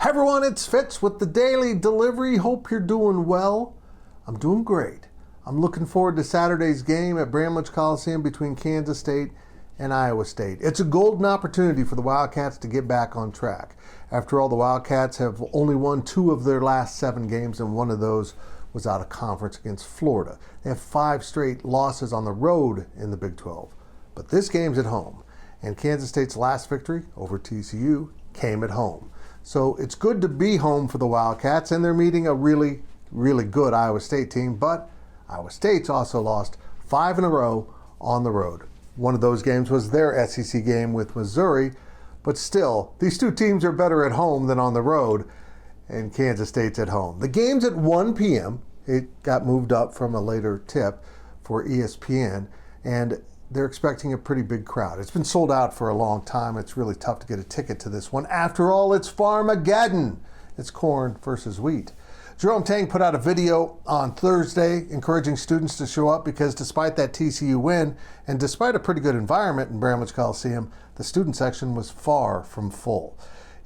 Hi everyone, it's Fitz with the Daily Delivery. Hope you're doing well. I'm doing great. I'm looking forward to Saturday's game at Bramlage Coliseum between Kansas State and Iowa State. It's a golden opportunity for the Wildcats to get back on track. After all, the Wildcats have only won 2 of their last 7 games, and one of those was out of conference against Florida. They have 5 straight losses on the road in the Big 12. But this game's at home, and Kansas State's last victory over TCU came at home. So it's good to be home for the Wildcats, and they're meeting a really good Iowa State team, but Iowa State's also lost 5 in a row on the road. One of those games was their SEC game with Missouri, but still, these 2 teams are better at home than on the road, and Kansas State's at home. The game's at 1 p.m. It got moved up from a later tip for ESPN, and they're expecting a pretty big crowd. It's been sold out for a long time. It's really tough to get a ticket to this one. After all, it's Farmageddon. It's corn versus wheat. Jerome Tang put out a video on Thursday encouraging students to show up because despite that TCU win and despite a pretty good environment in Bramlage Coliseum, the student section was far from full.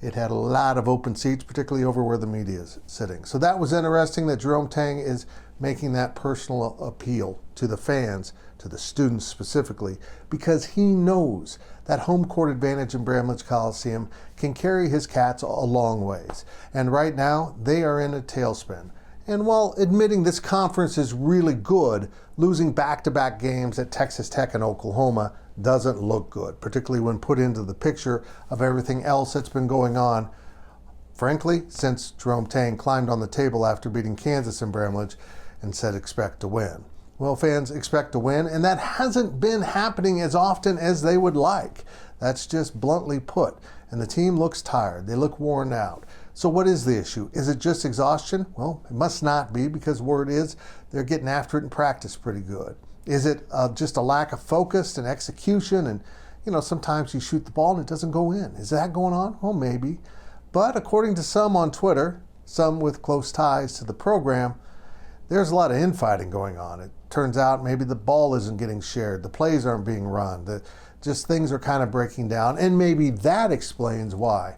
It had a lot of open seats, particularly over where the media is sitting. So that was interesting that Jerome Tang is making that personal appeal to the fans, to the students specifically, because he knows that home court advantage in Bramlage Coliseum can carry his Cats a long ways. And right now, they are in a tailspin. And while admitting this conference is really good, losing back-to-back games at Texas Tech and Oklahoma doesn't look good, particularly when put into the picture of everything else that's been going on, frankly, since Jerome Tang climbed on the table after beating Kansas in Bramlage and said expect to win. Well, fans expect to win, and that hasn't been happening as often as they would like. That's just bluntly put. And the team looks tired. They look worn out. So what is the issue? Is it just exhaustion? Well, it must not be, because word is they're getting after it in practice pretty good. Is it just a lack of focus and execution? And, sometimes you shoot the ball and it doesn't go in. Is that going on? Well, maybe. But according to some on Twitter, some with close ties to the program, there's a lot of infighting going on. It turns out maybe the ball isn't getting shared, the plays aren't being run, just things are kind of breaking down, and maybe that explains why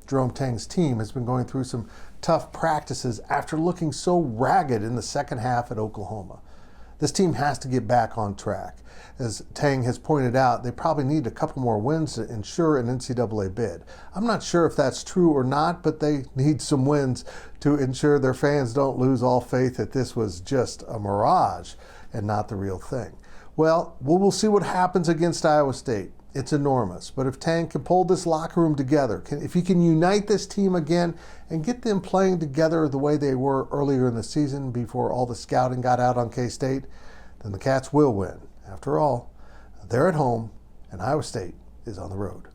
Jerome Tang's team has been going through some tough practices after looking so ragged in the second half at Oklahoma. This team has to get back on track. As Tang has pointed out, they probably need a couple more wins to ensure an NCAA bid. I'm not sure if that's true or not, but they need some wins to ensure their fans don't lose all faith that this was just a mirage and not the real thing. Well, we'll see what happens against Iowa State. It's enormous. But if Tang can pull this locker room together, if he can unite this team again and get them playing together the way they were earlier in the season before all the scouting got out on K-State, then the Cats will win. After all, they're at home and Iowa State is on the road.